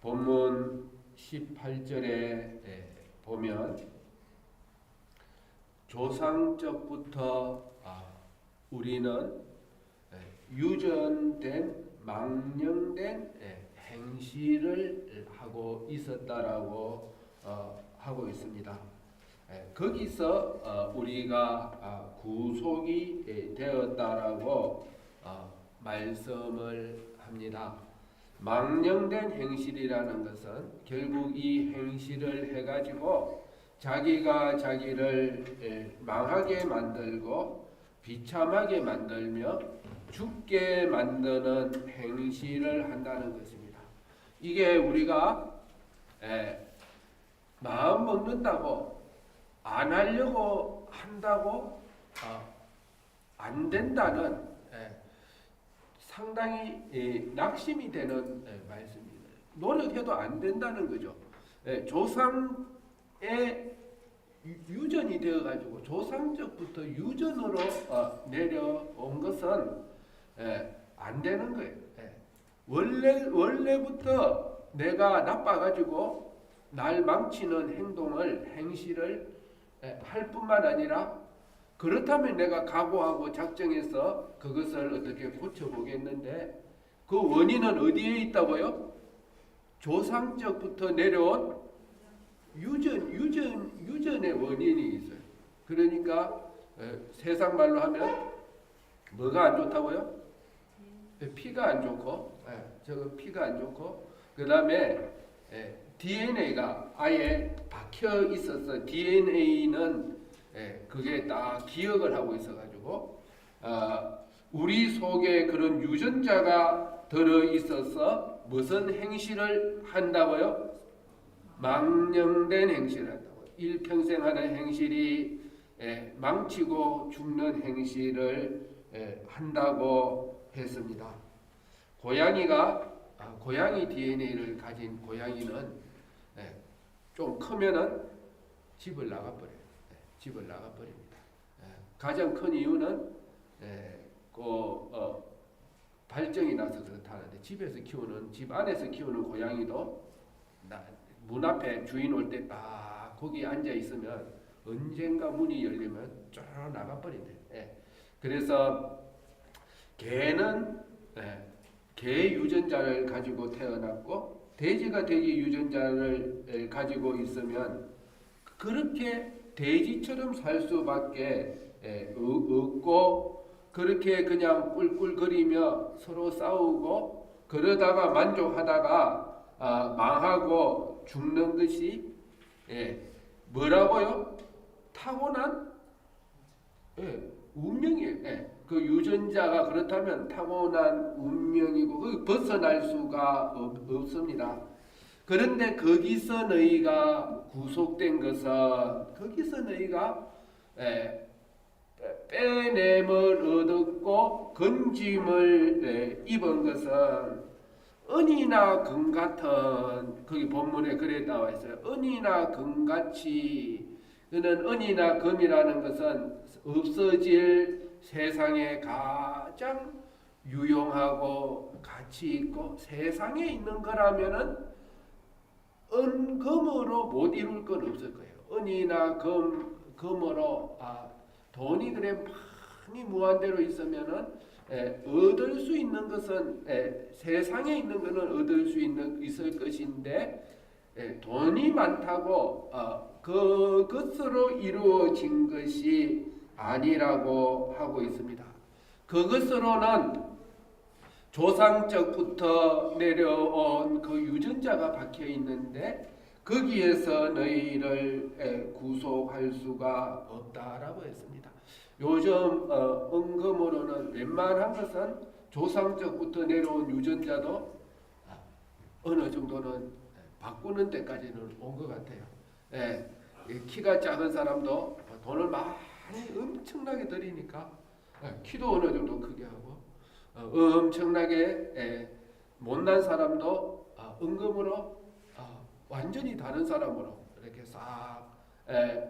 본문 18절에 보면 조상적부터 우리는 유전된 망령된 행실을 하고 있었다라고 하고 있습니다. 거기서 우리가 구속이 되었다라고 말씀을 합니다. 망령된 행실이라는 것은 결국 이 행실을 해가지고 자기가 자기를 망하게 만들고 비참하게 만들며 죽게 만드는 행실을 한다는 것입니다. 이게 우리가 마음 먹는다고 안 하려고 한다고 안 된다는 상당히 낙심이 되는 말씀입니다. 노력해도 안 된다는 거죠. 조상의 유전이 되어가지고 조상적부터 유전으로 내려온 것은 안 되는 거예요. 원래부터 내가 나빠가지고 날 망치는 행실을 할 뿐만 아니라 그렇다면 내가 각오하고 작정해서 그것을 어떻게 고쳐보겠는데 그 원인은 어디에 있다고요? 조상적부터 내려온 유전의 원인이 있어요. 그러니까 세상 말로 하면 뭐가 안 좋다고요? 피가 안 좋고, 피가 안 좋고, 그 다음에 DNA가 아예 박혀 있어서 DNA는 그게 딱 기억을 하고 있어가지고 우리 속에 그런 유전자가 들어 있어서 무슨 행실을 한다고요? 망령된 행실을 한다고. 일평생 하는 행실이 망치고 죽는 행실을 한다고 했습니다. 고양이 DNA를 가진 고양이는 좀 크면은 집을 나가버려요. 집을 나가버립니다. 가장 큰 이유는 발정이 나서 그렇다는데 집 안에서 키우는 고양이도 문 앞에 주인 올 때 딱 거기 앉아 있으면 언젠가 문이 열리면 쫄 나가버린대요. 그래서 개는 개 유전자를 가지고 태어났고 돼지가 돼지 유전자를 가지고 있으면 그렇게 돼지처럼 살 수밖에 없고 그렇게 그냥 꿀꿀거리며 서로 싸우고 그러다가 만족하다가 망하고 죽는 것이 뭐라고요? 타고난 운명이에요. 그 유전자가 그렇다면 타고난 운명이고 벗어날 수가 없습니다. 그런데 거기서 너희가 구속된 것은 거기서 너희가 빼냄을 얻었고 건짐을 입은 것은 은이나 금 같은 거기 본문에 그래 나와 있어요. 은이나 금같이 그는 은이나 금이라는 것은 없어질 세상에 가장 유용하고 가치 있고 세상에 있는 거라면은 은금으로 못 이룰 건 없을 거예요. 은이나 금으로 돈이 그래 많이 무한대로 있으면은 얻을 수 있는 것은 세상에 있는 것은 얻을 수 있을 것인데 돈이 많다고 그것으로 이루어진 것이 아니라고 하고 있습니다. 그것으로는 조상적부터 내려온 그 유전자가 박혀 있는데 거기에서 너희를 구속할 수가 없다라고 했습니다. 요즘 은금으로는 웬만한 것은 조상적부터 내려온 유전자도 어느 정도는 바꾸는 데까지는 온 것 같아요. 키가 작은 사람도 돈을 많이 엄청나게 들이니까 키도 어느 정도 크게 하고 엄청나게 못난 사람도 은금으로 완전히 다른 사람으로 이렇게 싹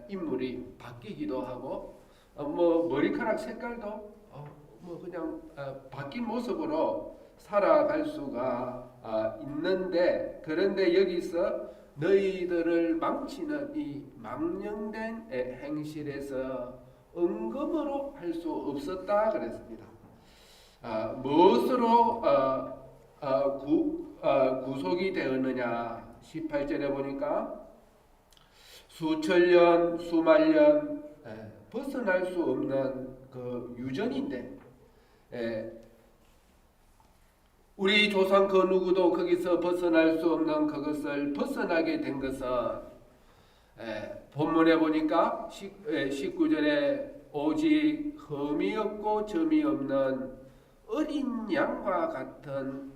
인물이 바뀌기도 하고 머리카락 색깔도 그냥 바뀐 모습으로 살아갈 수가 있는데, 그런데 여기서 너희들을 망치는 이 망령된 행실에서 은금으로 할 수 없었다 그랬습니다. 무엇으로 구속이 되었느냐? 18절에 보니까 수천 년, 수만 년 벗어날 수 없는 그 유전인데, 우리 조상 그 누구도 거기서 벗어날 수 없는 그것을 벗어나게 된 것은 본문에 보니까 19절에 오직 흠이 없고 점이 없는 어린 양과 같은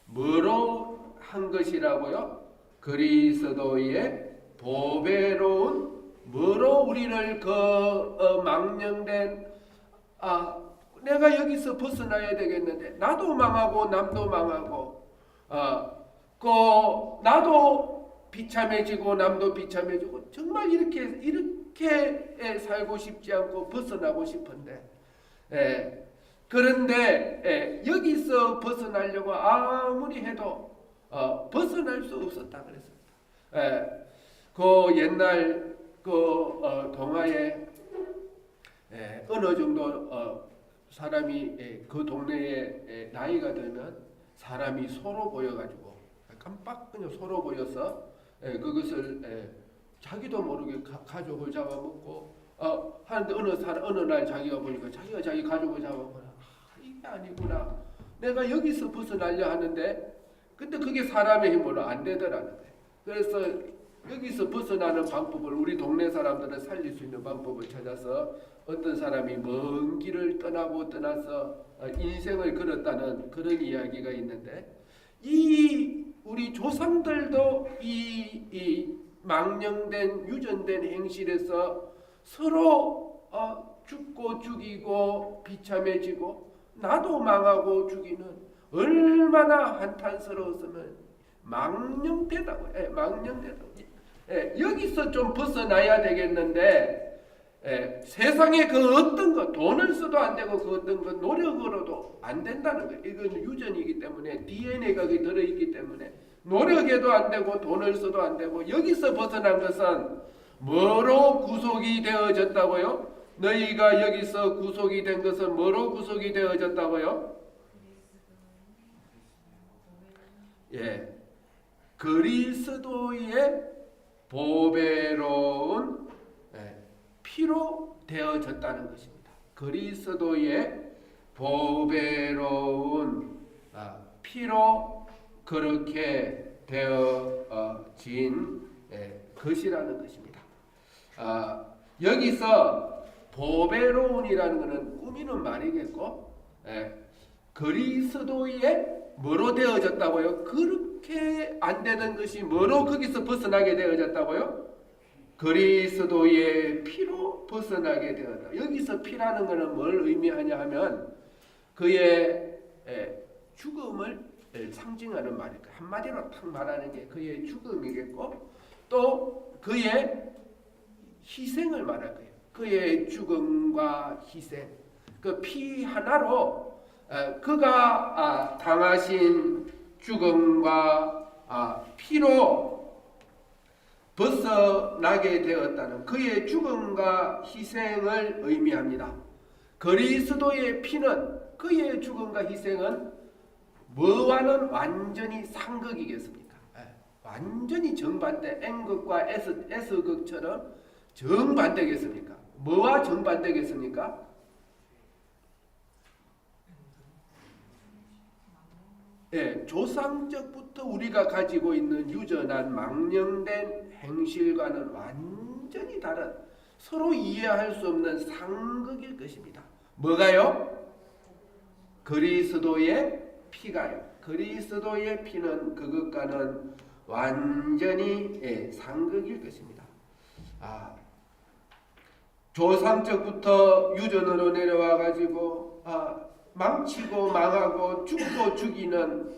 뭐로 한 것이라고요? 그리스도의 보배로운 뭐로 우리를 망령된 내가 여기서 벗어나야 되겠는데 나도 망하고 남도 망하고 나도 비참해지고 남도 비참해지고 정말 이렇게 살고 싶지 않고 벗어나고 싶은데 그런데 여기서 벗어나려고 아무리 해도 벗어날 수 없었다 그랬습니다. 그 옛날 동화에 어느 정도 사람이 그 동네에 나이가 들면 사람이 소로 보여가지고 깜빡 그냥 소로 보여서 그것을 자기도 모르게 가족을 잡아먹고 하는데 어느 날 자기가 보니까 자기가 자기 가족을 잡아먹고 이게 아니구나. 내가 여기서 벗어나려 하는데 근데 그게 사람의 힘으로 안 되더라는 거예요. 그래서 여기서 벗어나는 방법을 우리 동네 사람들은 살릴 수 있는 방법을 찾아서 어떤 사람이 먼 길을 떠나서 인생을 걸었다는 그런 이야기가 있는데 우리 조상들도 이 망령된 유전된 행실에서 서로 죽고 죽이고 비참해지고 나도 망하고 죽이는 얼마나 한탄스러웠으면 망령되다고 망령되다고 여기서 좀 벗어나야 되겠는데 세상에 그 어떤 것 돈을 써도 안 되고 그 어떤 것 노력으로도 안 된다는 거예요. 이건 유전이기 때문에 DNA가 거기 들어있기 때문에 노력해도 안 되고 돈을 써도 안 되고 여기서 벗어난 것은 뭐로 구속이 되어졌다고요? 너희가 여기서 구속이 된 것은 뭐로 구속이 되어졌다고요? 그리스도의 보배로운 피로 되어졌다는 것입니다. 그리스도의 보배로운 피로 그렇게 되어진 것이라는 것입니다. 여기서 보배로운이라는 것은 꾸미는 말이겠고 그리스도의 뭐로 되어졌다고요? 그렇게 안 되는 것이 뭐로 거기서 벗어나게 되어졌다고요? 그리스도의 피로 벗어나게 되었다. 여기서 피라는 것은 뭘 의미하냐 하면 그의 죽음을 상징하는 말일까. 한마디로 탁 말하는 게 그의 죽음이겠고 또 그의 희생을 말할 거예요. 그의 죽음과 희생. 그 피 하나로 그가 당하신 죽음과 피로 벗어나게 되었다는 그의 죽음과 희생을 의미합니다. 그리스도의 피는 그의 죽음과 희생은 뭐와는 완전히 상극이겠습니까? 완전히 정반대 N극과 S극처럼 정반대겠습니까? 뭐와 정반대겠습니까? 조상적부터 우리가 가지고 있는 유전한 망령된 행실과는 완전히 다른 서로 이해할 수 없는 상극일 것입니다. 뭐가요? 그리스도의 피가요. 그리스도의 피는 그것과는 완전히 상극일 것입니다. 조상적부터 유전으로 내려와 가지고 망치고 망하고 죽고 죽이는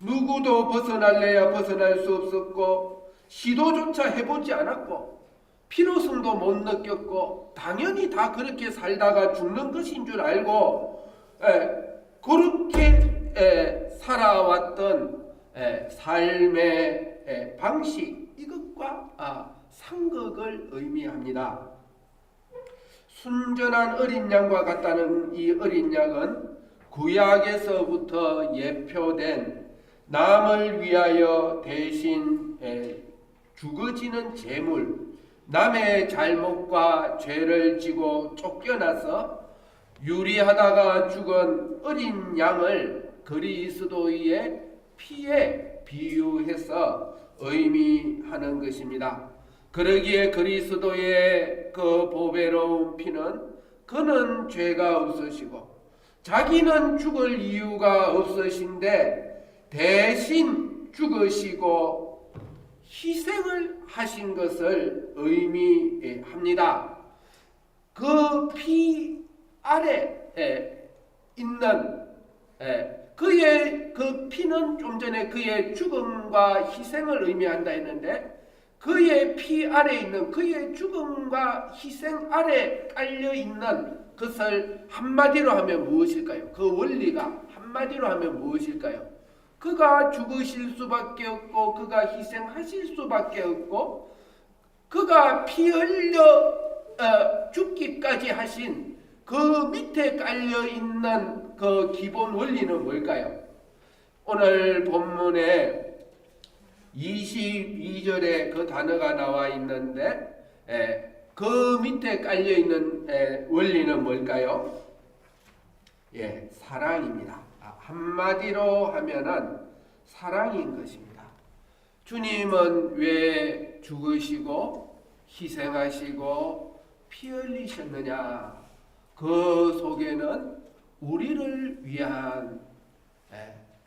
누구도 벗어날래야 벗어날 수 없었고 시도조차 해보지 않았고 필요성도 못 느꼈고 당연히 다 그렇게 살다가 죽는 것인 줄 알고 그렇게 살아왔던 삶의 방식 이것과 상극을 의미합니다. 순전한 어린 양과 같다는 이 어린 양은 구약에서부터 예표된 남을 위하여 대신 죽어지는 제물, 남의 잘못과 죄를 지고 쫓겨나서 유리하다가 죽은 어린 양을 그리스도의 피에 비유해서 의미하는 것입니다. 그러기에 그리스도의 그 보배로운 피는 그는 죄가 없으시고 자기는 죽을 이유가 없으신데 대신 죽으시고 희생을 하신 것을 의미합니다. 그 피 아래에 있는 그의 그 피는 좀 전에 그의 죽음과 희생을 의미한다 했는데 그의 피 아래 있는 그의 죽음과 희생 아래 깔려 있는 것을 한마디로 하면 무엇일까요? 그 원리가 한마디로 하면 무엇일까요? 그가 죽으실 수밖에 없고 그가 희생하실 수밖에 없고 그가 피 흘려 죽기까지 하신 그 밑에 깔려 있는 그 기본 원리는 뭘까요? 오늘 본문에 22절에 그 단어가 나와 있는데 그 밑에 깔려 있는 원리는 뭘까요? 사랑입니다. 한마디로 하면은 사랑인 것입니다. 주님은 왜 죽으시고 희생하시고 피 흘리셨느냐? 그 속에는 우리를 위한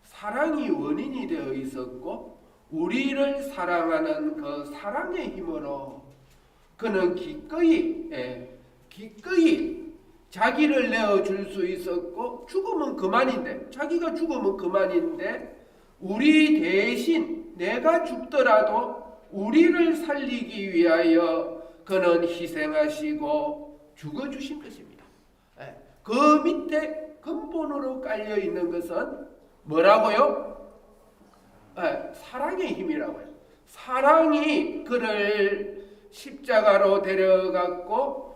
사랑이 원인이 되어 있었고 우리를 사랑하는 그 사랑의 힘으로 그는 기꺼이 자기를 내어줄 수 있었고 죽으면 그만인데 자기가 죽으면 그만인데 우리 대신 내가 죽더라도 우리를 살리기 위하여 그는 희생하시고 죽어주신 것입니다. 그 밑에 근본으로 깔려 있는 것은 뭐라고요? 사랑의 힘이라고요. 사랑이 그를 십자가로 데려갔고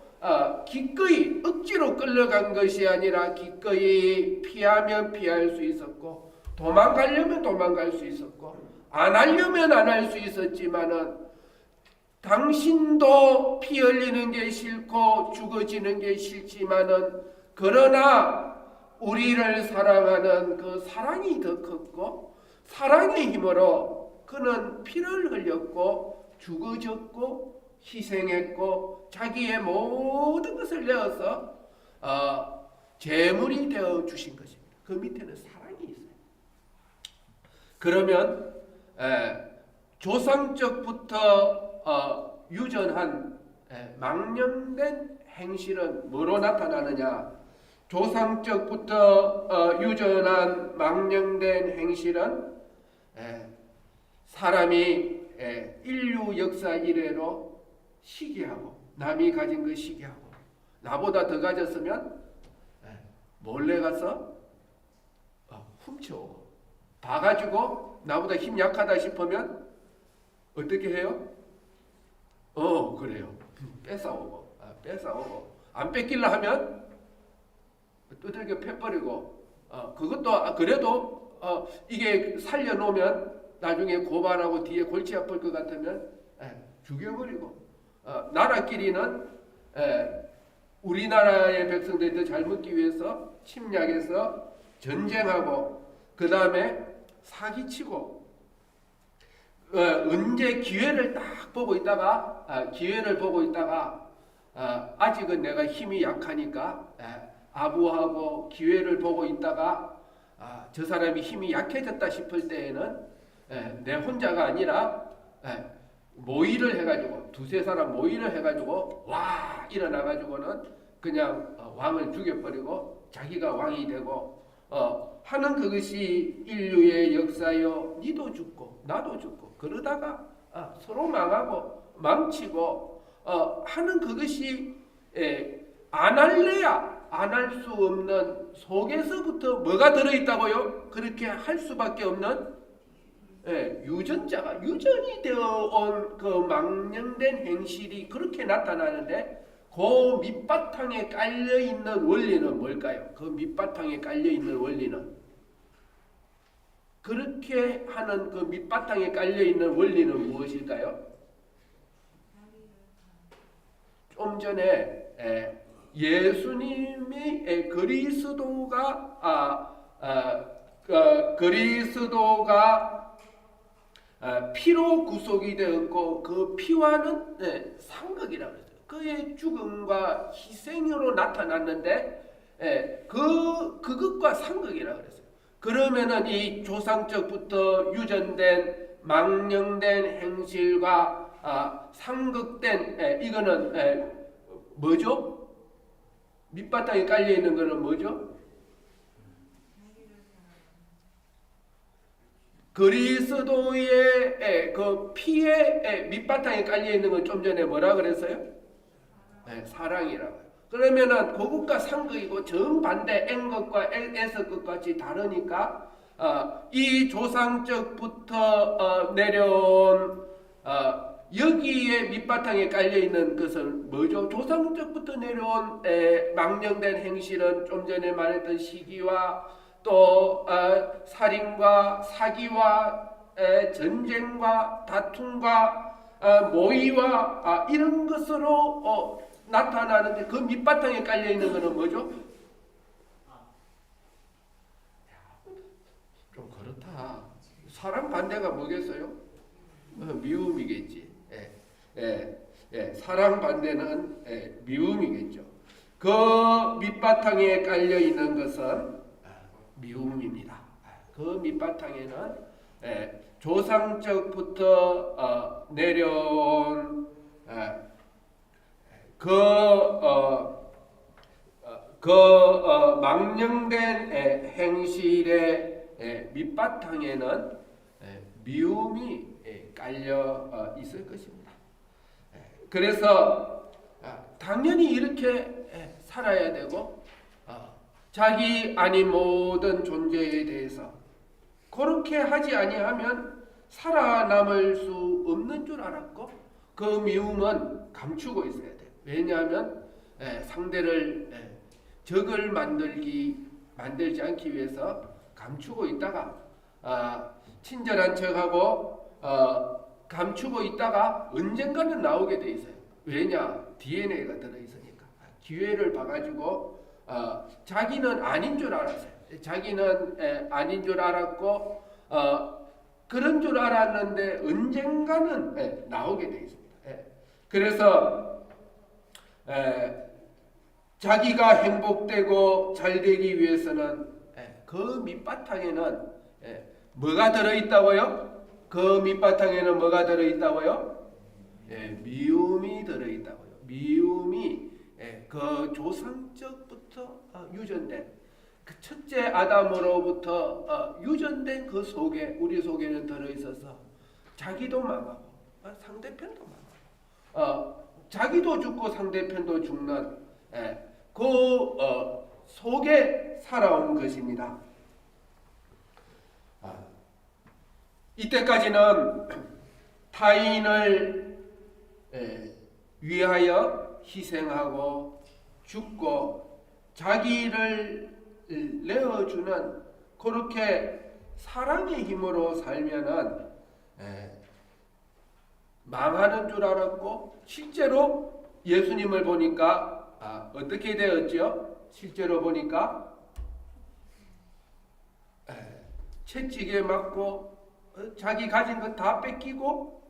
기꺼이 억지로 끌려간 것이 아니라 기꺼이 피하면 피할 수 있었고 도망가려면 도망갈 수 있었고 안 하려면 안 할 수 있었지만은 당신도 피 흘리는 게 싫고 죽어지는 게 싫지만은 그러나 우리를 사랑하는 그 사랑이 더 컸고 사랑의 힘으로 그는 피를 흘렸고 죽어졌고 희생했고 자기의 모든 것을 내어서 제물이 되어 주신 것입니다. 그 밑에는 사랑이 있어요. 그러면 조상적부터 유전한 망령된 행실은 뭐로 나타나느냐? 조상적부터 유전한 망령된 행실은 사람이 인류 역사 이래로 시기하고 남이 가진 거 시기하고 나보다 더 가졌으면 몰래 가서 훔쳐오고 봐가지고 나보다 힘 약하다 싶으면 어떻게 해요? 그래요. 뺏어오고 안 뺏길라 하면 두들겨 패버리고 그것도 그래도 이게 살려놓으면 나중에 고발하고 뒤에 골치 아플 것 같으면 죽여버리고 나라끼리는 우리나라의 백성들이 잘 먹기 위해서 침략해서 전쟁하고 그 다음에 사기치고 언제 기회를 딱 보고 있다가 아직은 내가 힘이 약하니까 아부하고 기회를 보고 있다가 저 사람이 힘이 약해졌다 싶을 때에는 내 혼자가 아니라 모의를 해가지고 두세 사람 모의를 해가지고 와 일어나가지고는 그냥 왕을 죽여버리고 자기가 왕이 되고 하는 그것이 인류의 역사요. 니도 죽고 나도 죽고 그러다가 서로 망하고 망치고 하는 그것이 안 할래야 안 할 수 없는 속에서부터 뭐가 들어있다고요? 그렇게 할 수밖에 없는 유전자가 유전이 되어 온 그 망령된 행실이 그렇게 나타나는데 그 밑바탕에 깔려 있는 원리는 뭘까요? 그 밑바탕에 깔려 있는 원리는 그렇게 하는 그 밑바탕에 깔려 있는 원리는 무엇일까요? 좀 전에 예수님이 그리스도가 피로 구속이 되었고 그 피와는 상극이라고 했어요. 그의 죽음과 희생으로 나타났는데 그것과 상극이라고 그랬어요. 그러면은 이 조상적부터 유전된 망령된 행실과 상극된 이거는 뭐죠? 밑바탕에 깔려 있는 거는 뭐죠? 그리스도의 그 피에 밑바탕에 깔려 있는 건 좀 전에 뭐라 그랬어요? 사랑이라고요. 그러면은 그것과 상극이고 정반대 N것과 S것 같이 다르니까 이 조상적부터 내려온 여기에 밑바탕에 깔려 있는 것은 뭐죠? 조상적부터 내려온 망령된 행실은 좀 전에 말했던 시기와 또 살인과 사기와 전쟁과 다툼과 모의와 이런 것으로 나타나는데 그 밑바탕에 깔려 있는 것은 뭐죠? 좀 그렇다. 사랑 반대가 뭐겠어요? 미움이겠지. 사랑 반대는 미움이겠죠. 그 밑바탕에 깔려 있는 것은 미움입니다. 그 밑바탕에는 조상적부터 내려온 망령된 행실의 밑바탕에는 미움이 깔려 있을 것입니다. 그래서 당연히 이렇게 살아야 되고 자기 아닌 모든 존재에 대해서 그렇게 하지 아니하면 살아남을 수 없는 줄 알았고 그 미움은 감추고 있어야 돼요. 왜냐하면 상대를 적을 만들지 않기 위해서 감추고 있다가 친절한 척하고 감추고 있다가 언젠가는 나오게 돼 있어요. 왜냐? DNA가 들어있으니까. 기회를 봐가지고 자기는 아닌 줄 알았어요. 자기는 아닌 줄 알았고 그런 줄 알았는데 언젠가는 나오게 돼 있습니다. 그래서 자기가 행복되고 잘되기 위해서는 그 밑바탕에는 뭐가 들어있다고요? 그 밑바탕에는 뭐가 들어있다고요? 미움이 들어있다고요. 미움이 그 조상적부터 유전된 그 첫째 아담으로부터 유전된 그 속에 우리 속에는 들어있어서 자기도 망하고 상대편도 망하고 자기도 죽고 상대편도 죽는 그 속에 살아온 것입니다. 이때까지는 타인을 위하여 희생하고 죽고 자기를 내어주는 그렇게 사랑의 힘으로 살면은 망하는 줄 알았고 실제로 예수님을 보니까 어떻게 되었죠? 실제로 보니까 채찍에 맞고 자기 가진 것 다 뺏기고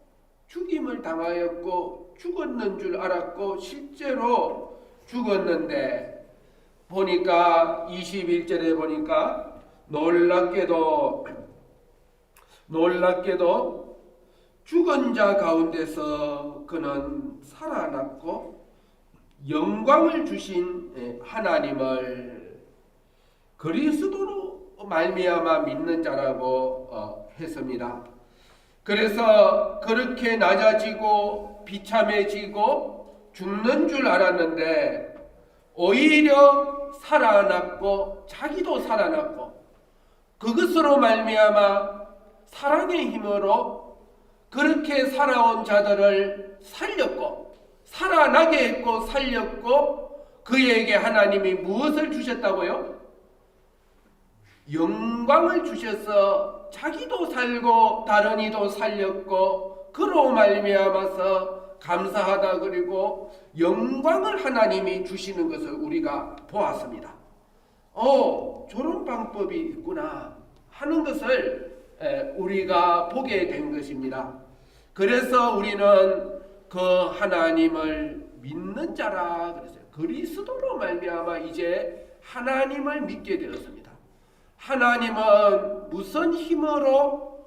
죽임을 당하였고 죽었는 줄 알았고 실제로 죽었는데 보니까 21절에 보니까 놀랍게도 죽은 자 가운데서 그는 살아났고 영광을 주신 하나님을 그리스도로 말미암아 믿는 자라고 했습니다. 그래서 그렇게 낮아지고 비참해지고 죽는 줄 알았는데 오히려 살아났고 자기도 살아났고 그것으로 말미암아 사랑의 힘으로 그렇게 살아온 자들을 살렸고 살아나게 했고 살렸고 그에게 하나님이 무엇을 주셨다고요? 영광을 주셔서 자기도 살고 다른 이도 살렸고 그로 말미암아서 감사하다 그리고 영광을 하나님이 주시는 것을 우리가 보았습니다. 저런 방법이 있구나 하는 것을 우리가 보게 된 것입니다. 그래서 우리는 그 하나님을 믿는 자라 그랬어요. 그리스도로 말미암아 이제 하나님을 믿게 되었습니다. 하나님은 무슨 힘으로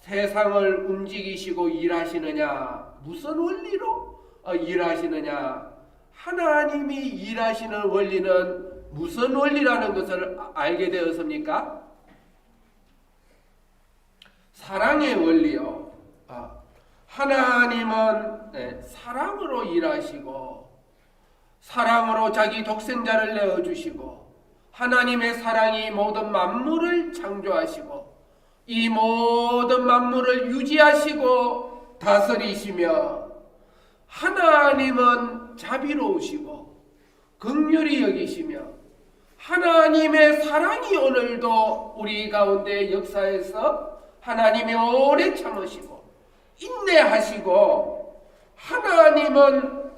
세상을 움직이시고 일하시느냐? 무슨 원리로 일하시느냐? 하나님이 일하시는 원리는 무슨 원리라는 것을 알게 되었습니까? 사랑의 원리요. 하나님은 사랑으로 일하시고 사랑으로 자기 독생자를 내어주시고 하나님의 사랑이 모든 만물을 창조하시고 이 모든 만물을 유지하시고 다스리시며 하나님은 자비로우시고 긍휼히 여기시며 하나님의 사랑이 오늘도 우리 가운데 역사에서 하나님이 오래 참으시고 인내하시고 하나님은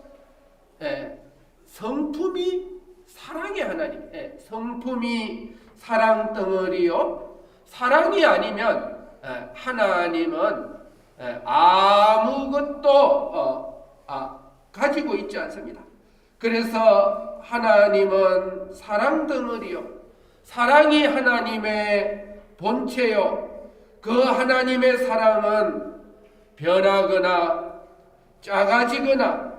성품이 사랑의 하나님, 성품이 사랑 덩어리요. 사랑이 아니면 하나님은 아무것도 가지고 있지 않습니다. 그래서 하나님은 사랑 덩어리요. 사랑이 하나님의 본체요. 그 하나님의 사랑은 변하거나 작아지거나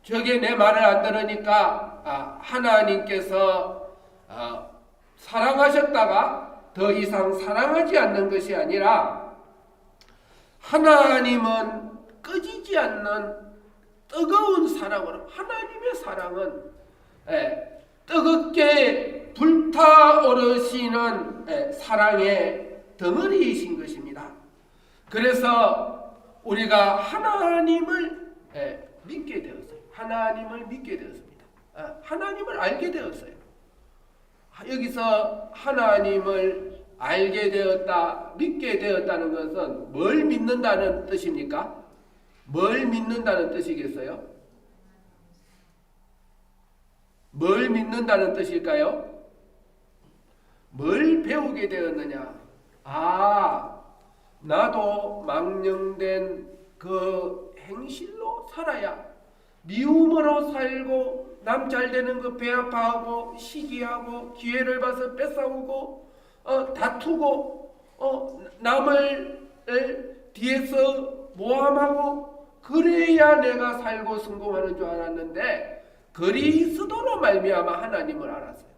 저게 내 말을 안 들으니까 하나님께서 사랑하셨다가 더 이상 사랑하지 않는 것이 아니라 하나님은 꺼지지 않는 뜨거운 사랑으로 하나님의 사랑은 뜨겁게 불타오르시는 사랑의 덩어리이신 것입니다. 그래서 우리가 하나님을 믿게 되었어요. 하나님을 믿게 되었습니다. 하나님을 알게 되었어요. 여기서 하나님을 알게 되었다, 믿게 되었다는 것은 뭘 믿는다는 뜻입니까? 뭘 믿는다는 뜻이겠어요? 뭘 믿는다는 뜻일까요? 뭘 배우게 되었느냐? 나도 망령된 그 행실로 살아야 미움으로 살고 남 잘되는 거 배아파하고 시기하고 기회를 봐서 뺏어오고 다투고 남을 뒤에서 모함하고 그래야 내가 살고 성공하는 줄 알았는데 그리스도로 말미암아 하나님을 알았어요.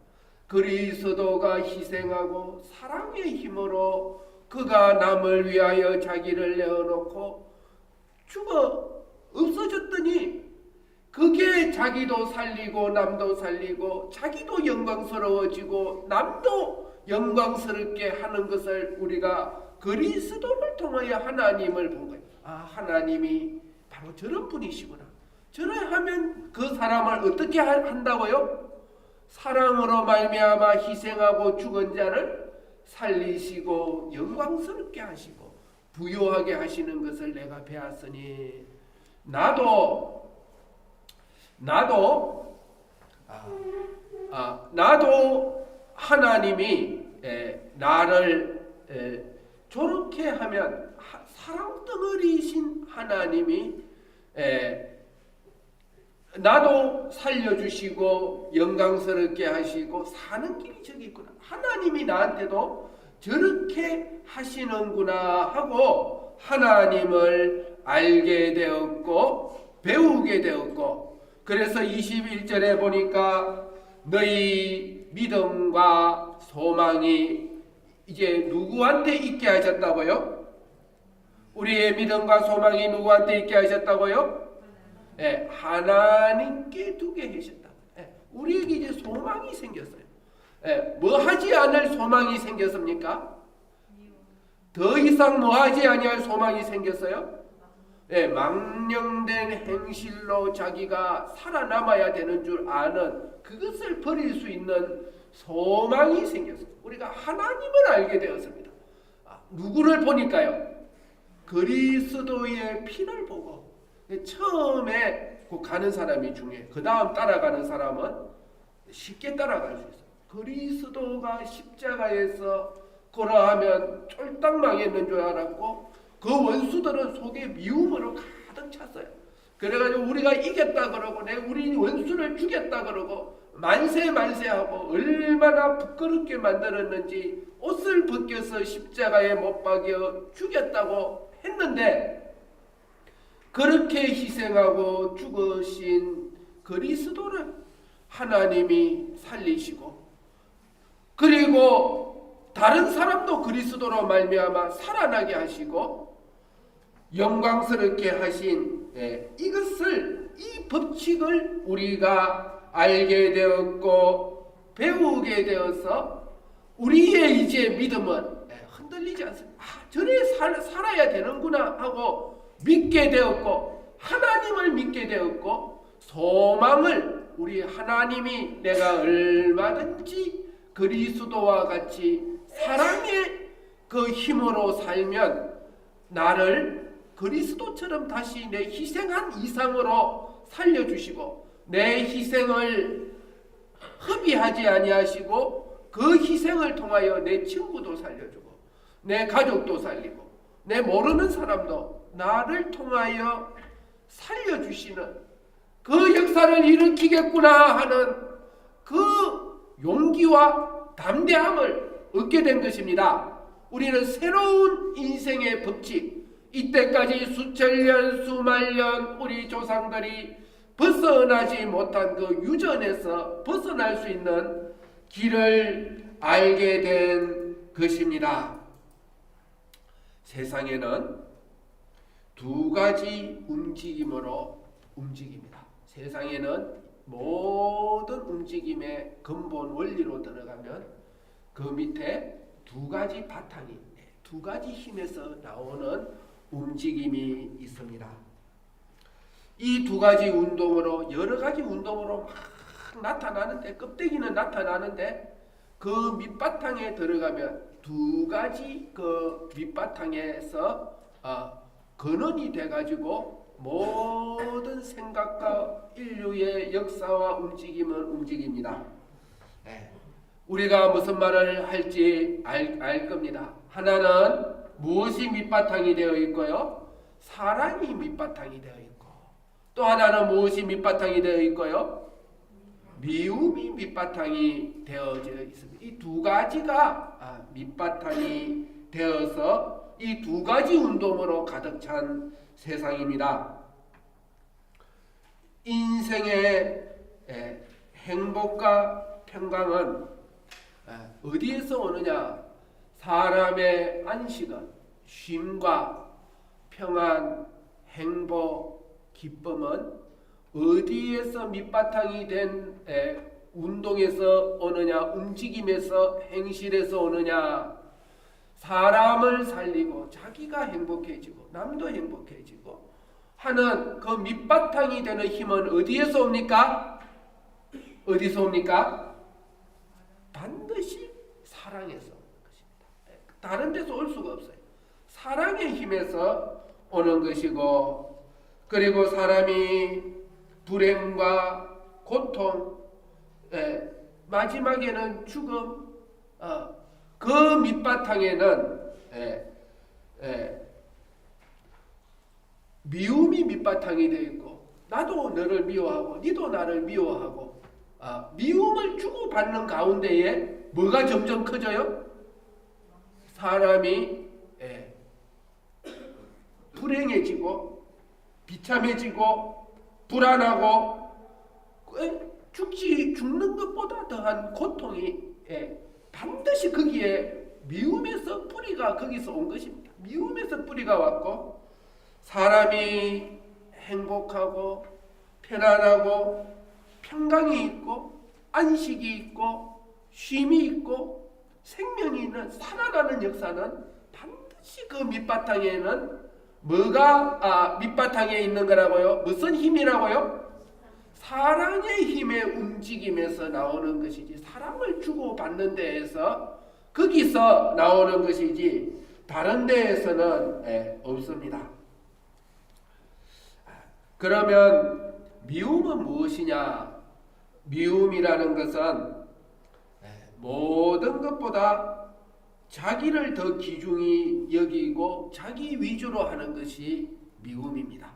그리스도가 희생하고 사랑의 힘으로 그가 남을 위하여 자기를 내어놓고 죽어 없어졌더니 그게 자기도 살리고 남도 살리고 자기도 영광스러워지고 남도 영광스럽게 하는 것을 우리가 그리스도를 통하여 하나님을 본 거예요. 하나님이 바로 저런 분이시구나. 저래 하면 그 사람을 어떻게 한다고요? 사랑으로 말미암아 희생하고 죽은 자를 살리시고 영광스럽게 하시고 부요하게 하시는 것을 내가 배웠으니 나도 하나님이 나를 저렇게 하면 사랑 덩어리이신 하나님이 나도 살려주시고 영광스럽게 하시고 사는 길이 저기 있구나. 하나님이 나한테도 저렇게 하시는구나 하고 하나님을 알게 되었고 배우게 되었고 그래서 21절에 보니까 너희 믿음과 소망이 이제 누구한테 있게 하셨다고요? 우리의 믿음과 소망이 누구한테 있게 하셨다고요? 하나님께 두게 하셨다. 우리에게 이제 소망이 생겼어요. 뭐 하지 않을 소망이 생겼습니까? 더 이상 뭐하지 아니할 소망이 생겼어요? 예, 망령된 행실로 자기가 살아남아야 되는 줄 아는 그것을 버릴 수 있는 소망이 생겼어요. 우리가 하나님을 알게 되었습니다. 누구를 보니까요? 그리스도의 피를 보고. 처음에 그 가는 사람이 중요해요. 그 다음 따라가는 사람은 쉽게 따라갈 수 있어요. 그리스도가 십자가에서 그러하면 쫄딱 망했는 줄 알았고 그 원수들은 속에 미움으로 가득 찼어요. 그래가지고 우리가 이겼다 그러고 우리 원수를 죽였다 그러고 만세하고 얼마나 부끄럽게 만들었는지 옷을 벗겨서 십자가에 못 박여 죽였다고 했는데 그렇게 희생하고 죽으신 그리스도를 하나님이 살리시고 그리고 다른 사람도 그리스도로 말미암아 살아나게 하시고 영광스럽게 하신 이것을 이 법칙을 우리가 알게 되었고 배우게 되어서 우리의 이제 믿음은 흔들리지 않습니다. 저래 살아야 되는구나 하고 믿게 되었고 하나님을 믿게 되었고 소망을 우리 하나님이 내가 얼마든지 그리스도와 같이 사랑의 그 힘으로 살면 나를 그리스도처럼 다시 내 희생한 이상으로 살려주시고 내 희생을 허비하지 아니하시고 그 희생을 통하여 내 친구도 살려주고 내 가족도 살리고 내 모르는 사람도 나를 통하여 살려주시는 그 역사를 일으키겠구나 하는 그 용기와 담대함을 얻게 된 것입니다. 우리는 새로운 인생의 법칙, 이때까지 수천년 수만년 우리 조상들이 벗어나지 못한 그 유전에서 벗어날 수 있는 길을 알게 된 것입니다. 세상에는 두 가지 움직임으로 움직입니다. 세상에는 모든 움직임의 근본 원리로 들어가면 그 밑에 두 가지 바탕이, 두 가지 힘에서 나오는 움직임이 있습니다. 이 두 가지 운동으로 여러 가지 운동으로 막 나타나는데 껍데기는 나타나는데 그 밑바탕에 들어가면 두 가지 그 밑바탕에서 근원이 돼가지고 모든 생각과 인류의 역사와 움직임을 움직입니다. 우리가 무슨 말을 할지 알 겁니다. 하나는 무엇이 밑바탕이 되어 있고요? 사랑이 밑바탕이 되어 있고 또 하나는 무엇이 밑바탕이 되어 있고요? 미움이 밑바탕이 되어져 있습니다. 이 두 가지가 밑바탕이 되어서 이 두 가지 운동으로 가득 찬 세상입니다. 인생의 행복과 평강은 어디에서 오느냐? 사람의 안식은 쉼과 평안, 행복, 기쁨은 어디에서 밑바탕이 된 운동에서 오느냐? 움직임에서 행실에서 오느냐? 사람을 살리고 자기가 행복해지고 남도 행복해지고 하는 그 밑바탕이 되는 힘은 어디에서 옵니까? 어디서 옵니까? 반드시 사랑에서 오는 것입니다. 다른 데서 올 수가 없어요. 사랑의 힘에서 오는 것이고 그리고 사람이 불행과 고통 마지막에는 죽음 그 밑바탕에는 미움이 밑바탕이 되어 있고 나도 너를 미워하고 니도 나를 미워하고 미움을 주고받는 가운데에 뭐가 점점 커져요? 사람이 불행해지고 비참해지고 불안하고 죽는 것보다 더한 고통이 반드시 거기에 미움에서 뿌리가 거기서 온 것입니다. 미움에서 뿌리가 왔고 사람이 행복하고 편안하고 평강이 있고 안식이 있고 쉼이 있고 생명이 있는 살아나는 역사는 반드시 반드시 그 밑바탕에는 뭐가 밑바탕에 있는 거라고요? 무슨 힘이라고요? 사랑의 힘의 움직임에서 나오는 것이지, 사랑을 주고받는 데에서 거기서 나오는 것이지 다른 데에서는 없습니다. 그러면 미움은 무엇이냐? 미움이라는 것은 모든 것보다 자기를 더 귀중히 여기고 자기 위주로 하는 것이 미움입니다.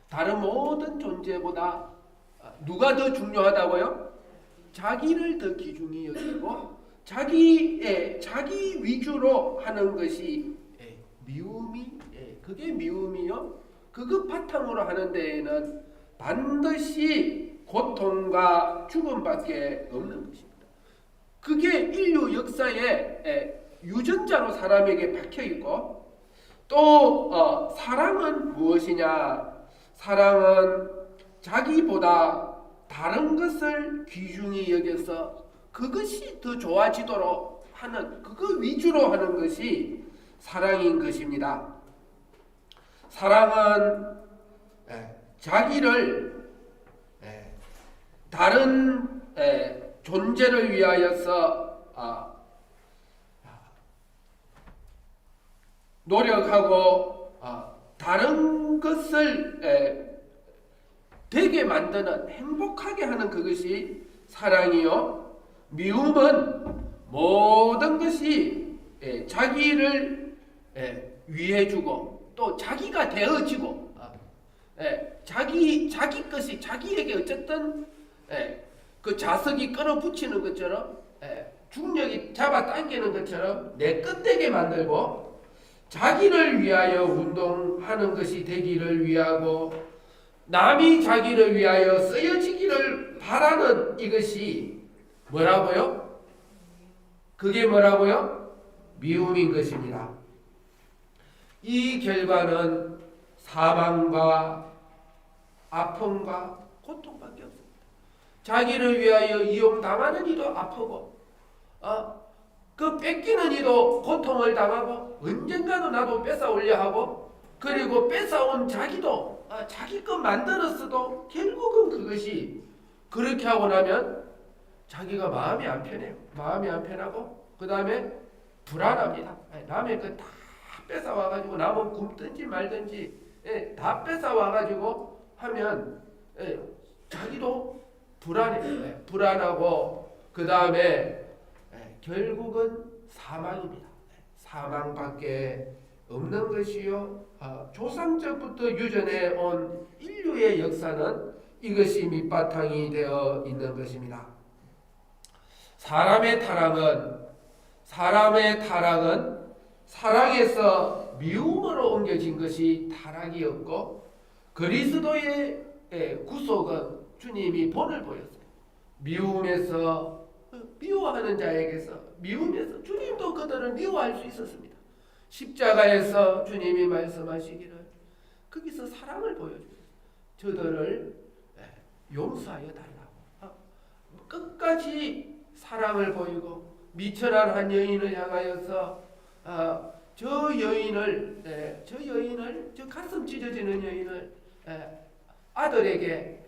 다른 모든 존재보다 누가 더 중요하다고요? 자기를 더 귀중히 여기고 자기 위주로 하는 것이 미움이, 그게 미움이요. 그것 바탕으로 하는 데에는 반드시 고통과 죽음밖에 없는 것입니다. 그게 인류 역사의 유전자로 사람에게 박혀 있고, 또 사랑은 무엇이냐? 사랑은 자기보다 다른 것을 귀중히 여겨서 그것이 더 좋아지도록 하는, 그거 위주로 하는 것이 사랑인 것입니다. 사랑은 자기를 다른 존재를 위하여서 노력하고 다른 것을 되게 만드는, 행복하게 하는 그것이 사랑이요. 미움은 모든 것이 자기를 위해주고 또 자기가 되어지고 자기 것이 자기에게 어쨌든 그 자석이 끌어붙이는 것처럼 중력이 잡아당기는 것처럼 내 것 되게 만들고 자기를 위하여 운동하는 것이 되기를 위하고 남이 자기를 위하여 쓰여지기를 바라는 이것이 뭐라고요? 그게 뭐라고요? 미움인 것입니다. 이 결과는 사망과 아픔과 고통밖에 없습니다. 자기를 위하여 이용당하는 이도 아프고 그 뺏기는 이도 고통을 당하고 언젠가는 나도 뺏어오려 하고, 그리고 뺏어온 자기도 자기 것 만들었어도 결국은 그것이 그렇게 하고 나면 자기가 마음이 안 편해요. 마음이 안 편하고 그 다음에 불안합니다. 남의 것 다 뺏어와가지고 남은 굶든지 말든지 다 뺏어와가지고 하면 자기도 불안해. 불안하고 그 다음에 결국은 사망입니다. 사망밖에 없는 것이요. 조상적부터 유전해 온 인류의 역사는 이것이 밑바탕이 되어 있는 것입니다. 사람의 타락은 사랑에서 미움으로 옮겨진 것이 타락이었고, 그리스도의 구속은 주님이 본을 보였어요. 미움에서, 미워하는 자에게서, 미움에서 주님도 그들을 미워할 수 있었습니다. 십자가에서 주님이 말씀하시기를 거기서 사랑을 보여주세요. 저들을 용서하여 달라고 끝까지 사랑을 보이고, 미천한 한 여인을 향하여서 저 가슴 찢어지는 여인을 아들에게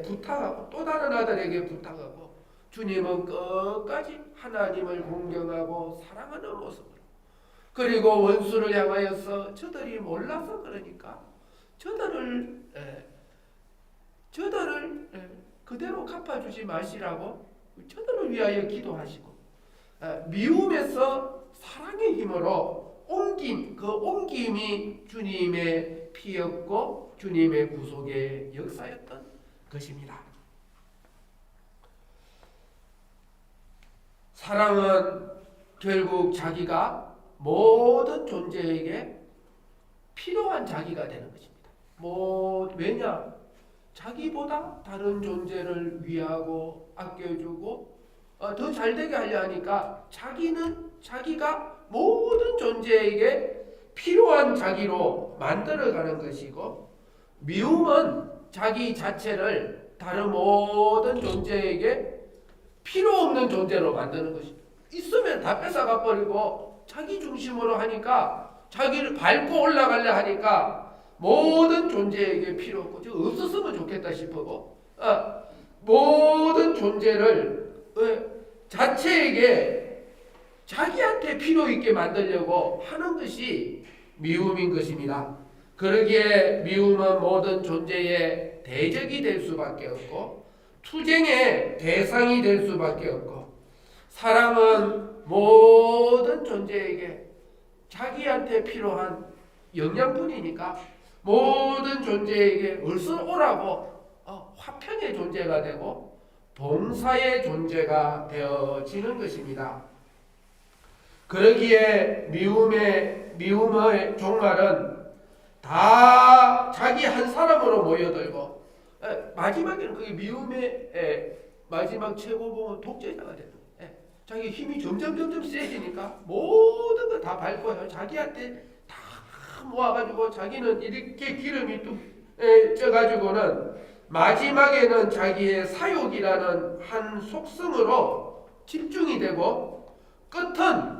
부탁하고 또 다른 아들에게 부탁하고, 주님은 끝까지 하나님을 공경하고 사랑하는 모습으로, 그리고 원수를 향하여서 저들이 몰라서 그러니까 저들을 그대로 갚아주지 마시라고 저들을 위하여 기도하시고, 미움에서 사랑의 힘으로 옮긴 그 옮김이 주님의 피였고 주님의 구속의 역사였던 것입니다. 사랑은 결국 자기가 모든 존재에게 필요한 자기가 되는 것입니다. 왜냐? 자기보다 다른 존재를 위하고 아껴주고 더 잘되게 하려 하니까 자기가 모든 존재에게 필요한 자기로 만들어가는 것이고, 미움은 자기 자체를 다른 모든 존재에게 필요 없는 존재로 만드는 것입니다. 있으면 다 뺏어가 버리고 자기 중심으로 하니까 자기를 밟고 올라가려 하니까 모든 존재에게 필요 없고 저 없었으면 좋겠다 싶고 모든 존재를 자체에게 자기한테 필요 있게 만들려고 하는 것이 미움인 것입니다. 그러기에 미움은 모든 존재의 대적이 될 수밖에 없고 투쟁의 대상이 될 수밖에 없고 사랑은 모든 존재에게 자기한테 필요한 영양분이니까 모든 존재에게 얼쏘오라고 화평의 존재가 되고 봉사의 존재가 되어지는 것입니다. 그러기에 미움의 종말은 다 자기 한 사람으로 모여들고 마지막에는 그게 미움의 마지막 최고봉은 독재자가 되는 거예요. 자기 힘이 점점 세지니까 모든 거 다 밟고 자기한테 다 모아가지고 자기는 이렇게 기름이 뚝 쪄가지고는 마지막에는 자기의 사욕이라는 한 속성으로 집중이 되고 끝은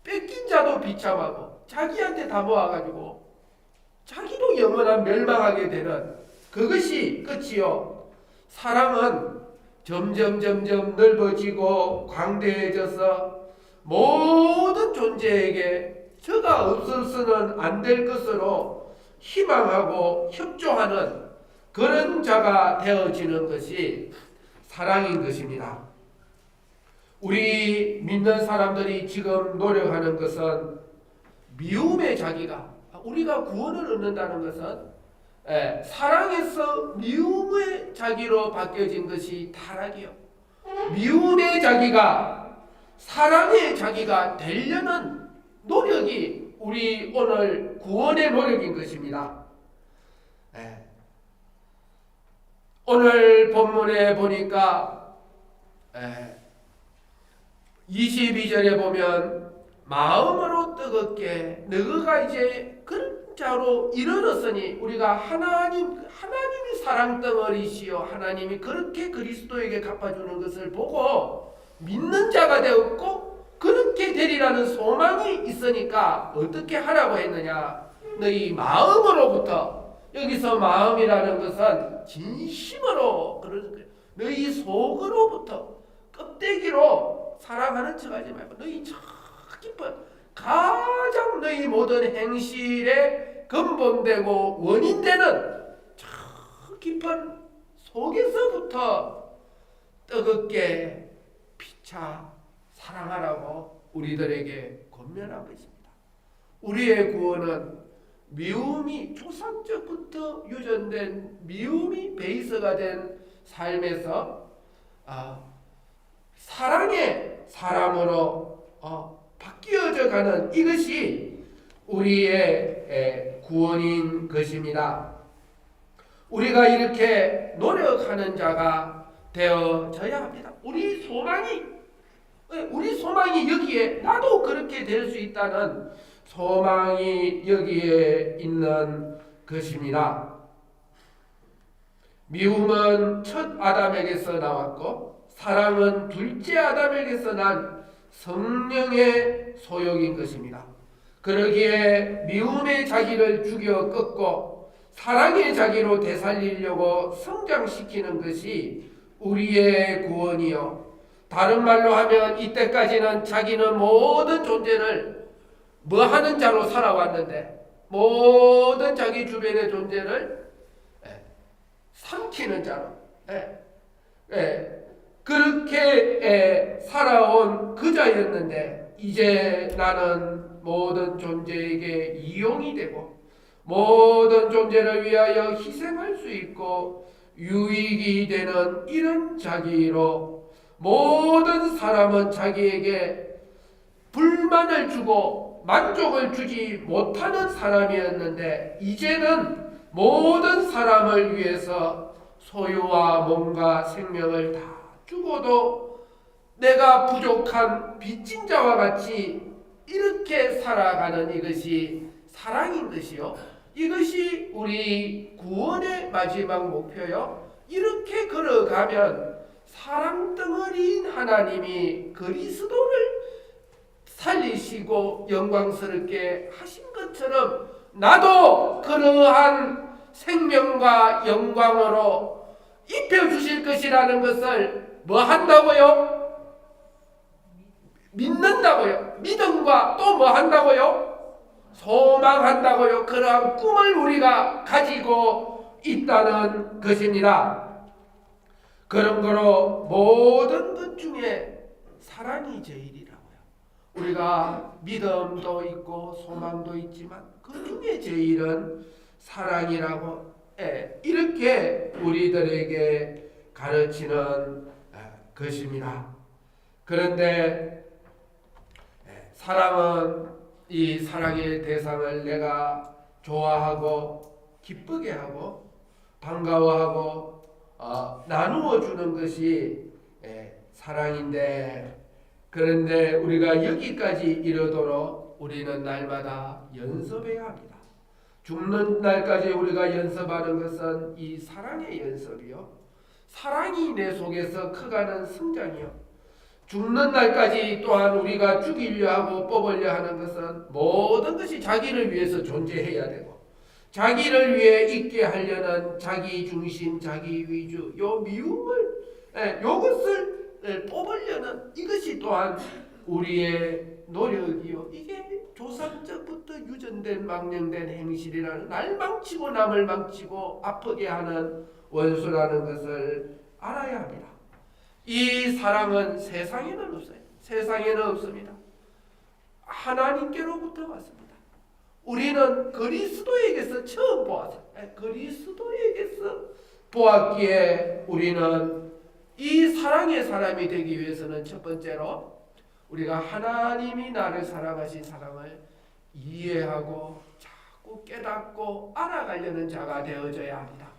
뺏긴 자도 비참하고 자기한테 다 모아가지고 자기도 영원한 멸망하게 되는 그것이 끝이요. 사랑은 점점 넓어지고 광대해져서 모든 존재에게 저가 없어서는 안 될 것으로 희망하고 협조하는 그런 자가 되어지는 것이 사랑인 것입니다. 우리 믿는 사람들이 지금 노력하는 것은 미움의 자기가 우리가 구원을 얻는다는 것은 사랑에서 미움의 자기로 바뀌어진 것이 타락이요. 미움의 자기가 사랑의 자기가 되려는 노력이 우리 오늘 구원의 노력인 것입니다. 오늘 본문에 보니까 22절에 보면 마음으로 뜨겁게 너가 이제 그런 자로 이르렀으니 우리가 하나님이 사랑덩어리시요 하나님이 그렇게 그리스도에게 갚아주는 것을 보고 믿는 자가 되었고 그렇게 되리라는 소망이 있으니까 어떻게 하라고 했느냐. 너희 마음으로부터 여기서 마음이라는 것은 진심으로 너희 속으로부터 껍데기로 사랑하는 척하지 말고 너희 저 깊은 가장 너희 모든 행실의 근본되고 원인되는 저 깊은 속에서부터 뜨겁게 피차 사랑하라고 우리들에게 권면하고 있습니다. 우리의 구원은 미움이 조상적부터 유전된 미움이 베이스가 된 삶에서 사랑의 사람으로 바뀌어져 가는 이것이 우리의 구원인 것입니다. 우리가 이렇게 노력하는 자가 되어져야 합니다. 우리 소망이 여기에 나도 그렇게 될 수 있다는 소망이 여기에 있는 것입니다. 미움은 첫 아담에게서 나왔고 사랑은 둘째 아담에게서 난 성령의 소욕인 것입니다. 그러기에 미움의 자기를 죽여 꺾고 사랑의 자기로 되살리려고 성장시키는 것이 우리의 구원이요. 다른 말로 하면 이때까지는 자기는 모든 존재를 뭐하는 자로 살아왔는데 모든 자기 주변의 존재를 삼키는 자로 그렇게 살아온 그 자였는데 이제 나는 모든 존재에게 이용이 되고 모든 존재를 위하여 희생할 수 있고 유익이 되는 이런 자기로 모든 사람은 자기에게 불만을 주고 만족을 주지 못하는 사람이었는데 이제는 모든 사람을 위해서 소유와 몸과 생명을 다 주고도 내가 부족한 빚진 자와 같이 이렇게 살아가는 이것이 사랑인 것이요. 이것이 우리 구원의 마지막 목표요. 이렇게 걸어가면 사랑 덩어리인 하나님이 그리스도를 살리시고 영광스럽게 하신 것처럼 나도 그러한 생명과 영광으로 입혀주실 것이라는 것을 뭐 한다고요? 믿는다고요. 믿음과 또 뭐 한다고요? 소망한다고요. 그러한 꿈을 우리가 가지고 있다는 것입니다. 그런 거로 모든 것 중에 사랑이 제일이라고요. 우리가 믿음도 있고 소망도 있지만 그 중에 제일은 사랑이라고 이렇게 우리들에게 가르치는 것입니다. 그런데 사랑은 이 사랑의 대상을 내가 좋아하고 기쁘게 하고 반가워하고 나누어 주는 것이 사랑인데, 그런데 우리가 여기까지 이르도록 우리는 날마다 연습해야 합니다. 죽는 날까지 우리가 연습하는 것은 이 사랑의 연습이요, 사랑이 내 속에서 커가는 성장이요, 죽는 날까지 또한 우리가 죽이려 하고 뽑으려 하는 것은 모든 것이 자기를 위해서 존재해야 되고 자기를 위해 있게 하려는 자기 중심, 자기 위주, 요 미움을 요것을 뽑으려는 이것이 또한 우리의 노력이요, 이게 조상적부터 유전된 망령된 행실이라는 날 망치고 남을 망치고 아프게 하는 원수라는 것을 알아야 합니다. 이 사랑은 세상에는 없어요. 세상에는 없습니다. 하나님께로부터 왔습니다. 우리는 그리스도에게서 처음 보았어요. 그리스도에게서 보았기에 우리는 이 사랑의 사람이 되기 위해서는 첫 번째로 우리가 하나님이 나를 사랑하신 사랑을 이해하고 자꾸 깨닫고 알아가려는 자가 되어져야 합니다.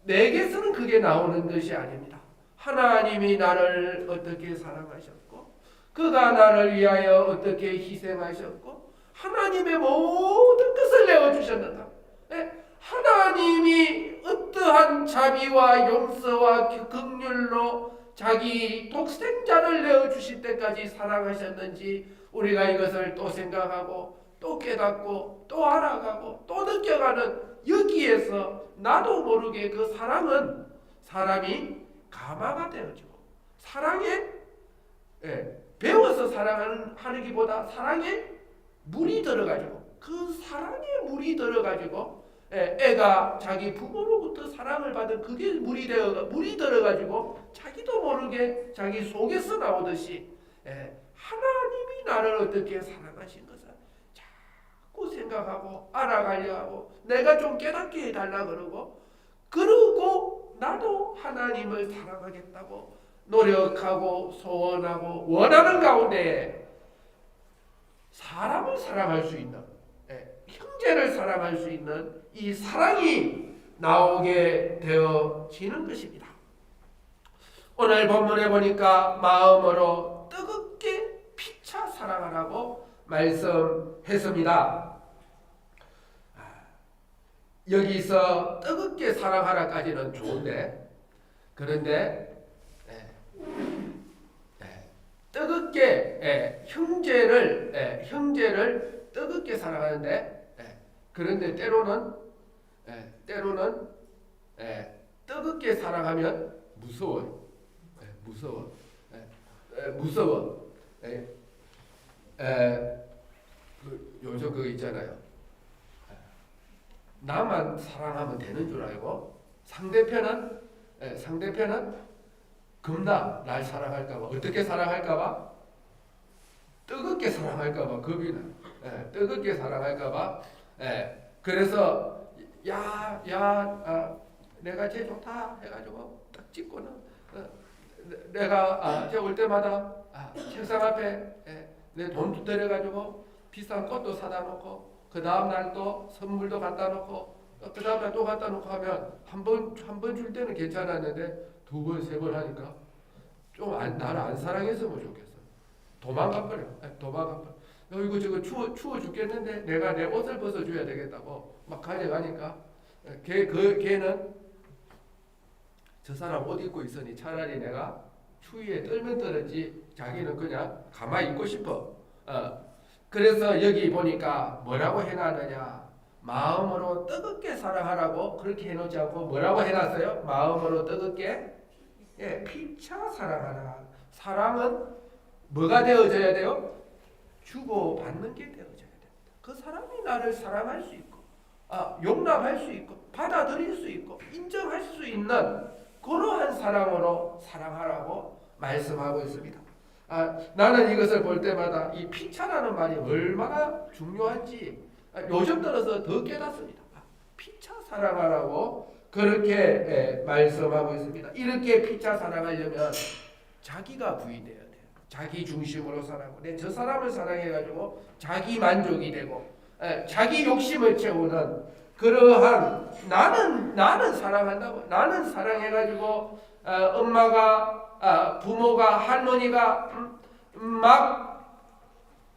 내게서는 그게 나오는 것이 아닙니다. 하나님이 나를 어떻게 사랑하셨고 그가 나를 위하여 어떻게 희생하셨고 하나님의 모든 것을 내어주셨는가. 하나님이 어떠한 자비와 용서와 긍휼로 자기 독생자를 내어주실 때까지 사랑하셨는지 우리가 이것을 또 생각하고 또 깨닫고 또 알아가고 또 느껴가는, 여기에서 나도 모르게 그 사랑은 사람이 감화가 되어지고 사랑에 배워서 사랑하기보다 사랑에 물이 들어가지고 그 사랑에 물이 들어가지고 애가 자기 부모로부터 사랑을 받은 그게 물이 들어가지고 자기도 모르게 자기 속에서 나오듯이 하나님이 나를 어떻게 사랑하신 것을 자꾸 생각하고 알아가려 하고 내가 좀 깨닫게 해달라 그러고 나도 하나님을 사랑하겠다고 노력하고 소원하고 원하는 가운데 사람을 사랑할 수 있는, 형제를 사랑할 수 있는 이 사랑이 나오게 되어지는 것입니다. 오늘 본문에 보니까 마음으로 뜨겁게 피차 사랑하라고 말씀했습니다. 여기서 뜨겁게 사랑하라까지는 좋은데, 그런데 뜨겁게 형제를 뜨겁게 사랑하는데, 그런데 때로는 뜨겁게 사랑하면 무서워요. 무서워. 요즘 그거 있잖아요. 나만 사랑하면 되는 줄 알고 상대편은 겁나 날 사랑할까봐, 어떻게 사랑할까봐, 뜨겁게 사랑할까봐 겁이 나. 뜨겁게 사랑할까봐. 그래서 내가 제일 좋다 해가지고 딱 찍고는 내가 올 때마다 책상 앞에 내 돈 들여가지고 비싼 꽃도 사다 놓고 그 다음 날 또 선물도 갖다 놓고 그 다음 날 또 갖다 놓고 하면 한 번 줄 때는 괜찮았는데 두 번, 세 번 하니까 좀 나를 안 사랑했으면 좋겠어. 도망가 버려. 이거 저거 추워 죽겠는데 내가 내 옷을 벗어줘야 되겠다고 막 가져가니까 걔는 저 사람 옷 입고 있으니 차라리 내가 추위에 떨면 떨었지 자기는 그냥 가만히 있고 싶어. 그래서 여기 보니까 뭐라고 해놨느냐, 마음으로 뜨겁게 사랑하라고 그렇게 해놓지 않고 뭐라고 해놨어요? 마음으로 뜨겁게, 예, 피차 사랑하라. 사랑은 뭐가 되어져야 돼요? 주고 받는 게 되어져야 됩니다. 그 사람이 나를 사랑할 수 있고, 용납할 수 있고, 받아들일 수 있고, 인정할 수 있는 그러한 사랑으로 사랑하라고 말씀하고 있습니다. 나는 이것을 볼 때마다 이 피차라는 말이 얼마나 중요한지 요즘 들어서 더 깨닫습니다. 피차 사랑하라고 그렇게 말씀하고 있습니다. 이렇게 피차 사랑하려면 자기가 부인돼야 돼요. 자기 중심으로 살아고, 저 사람을 사랑해가지고 자기 만족이 되고 자기 욕심을 채우는 그러한, 나는 사랑한다고, 나는 사랑해가지고 엄마가, 부모가, 할머니가 막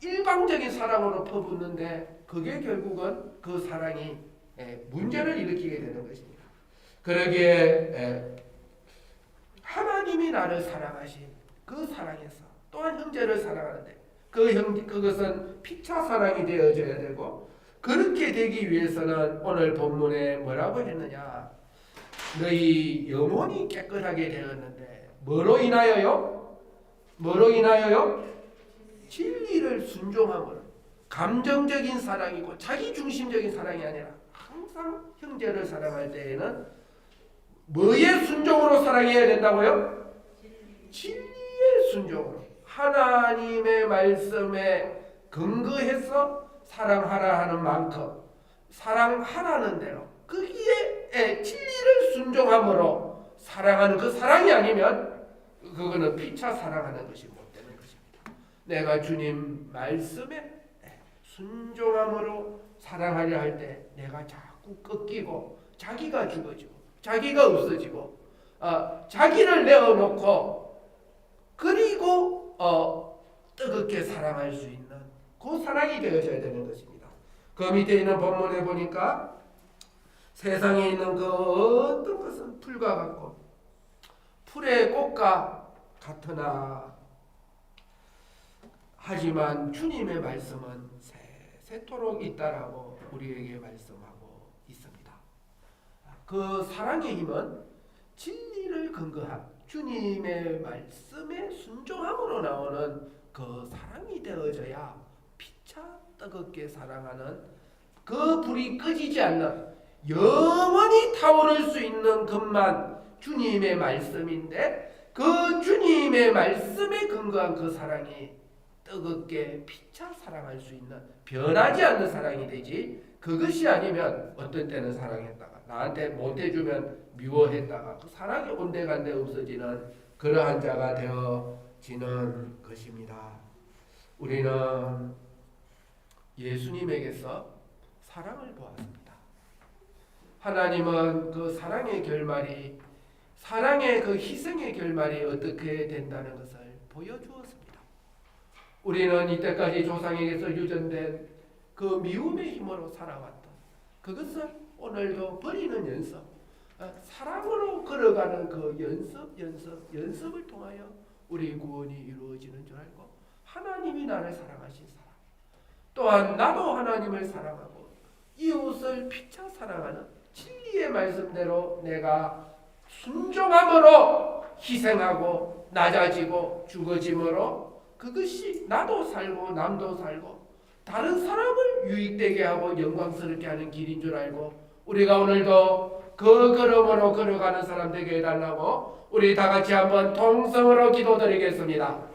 일방적인 사랑으로 퍼붓는데 그게 결국은 그 사랑이 문제를 일으키게 되는 것입니다. 그러기에 하나님이 나를 사랑하신 그 사랑에서 또한 형제를 사랑하는데 그것은 피차 사랑이 되어져야 되고, 그렇게 되기 위해서는 오늘 본문에 뭐라고 했느냐, 너희 영혼이 깨끗하게 되었는데 뭐로 인하여요? 뭐로 인하여요? 진리를 순종함으로. 감정적인 사랑이고 자기중심적인 사랑이 아니라 항상 형제를 사랑할 때에는 뭐의 순종으로 사랑해야 된다고요? 진리의 순종으로, 하나님의 말씀에 근거해서 사랑하라 하는 만큼 사랑하라는 대로 거기에 진리를 순종함으로 사랑하는 그 사랑이 아니면 그거는 피차 사랑하는 것이 못 되는 것입니다. 내가 주님 말씀에 순종함으로 사랑하려 할 때 내가 자꾸 꺾이고 자기가 죽어지고 자기가 없어지고 자기를 내어놓고 그리고 뜨겁게 사랑할 수 있는 그 사랑이 되어져야 되는 것입니다. 그 밑에 있는 본문에 보니까 세상에 있는 그 어떤 것은 풀과 같고 풀의 꽃과 같으나 하지만 주님의 말씀은 세세토록 있다라고 우리에게 말씀하고 있습니다. 그 사랑의 힘은 진리를 근거한 주님의 말씀에 순종함으로 나오는 그 사랑이 되어져야 피차 뜨겁게 사랑하는 그 불이 꺼지지 않는 영원히 타오를 수 있는 것만 주님의 말씀인데, 그 주님의 말씀에 근거한 그 사랑이 뜨겁게 피차 사랑할 수 있는, 변하지 않는 사랑이 되지, 그것이 아니면 어떤 때는 사랑했다가 나한테 못해주면 미워했다가 그 사랑이 온데간데 없어지는 그러한 자가 되어지는 것입니다. 우리는 예수님에게서 사랑을 보았습니다. 하나님은 그 사랑의 결말이, 사랑의 그 희생의 결말이 어떻게 된다는 것을 보여주었습니다. 우리는 이때까지 조상에게서 유전된 그 미움의 힘으로 살아왔던 그것을 오늘도 버리는 연습, 사랑으로 걸어가는 그 연습을 통하여 우리 구원이 이루어지는 줄 알고, 하나님이 나를 사랑하신 사람, 또한 나도 하나님을 사랑하고 이웃을 피차 사랑하는 진리의 말씀대로 내가 순종함으로 희생하고 낮아지고 죽어짐으로 그것이 나도 살고 남도 살고 다른 사람을 유익되게 하고 영광스럽게 하는 길인 줄 알고, 우리가 오늘도 그 걸음으로 걸어가는 사람 되게 해달라고 우리 다 같이 한번 통성으로 기도드리겠습니다.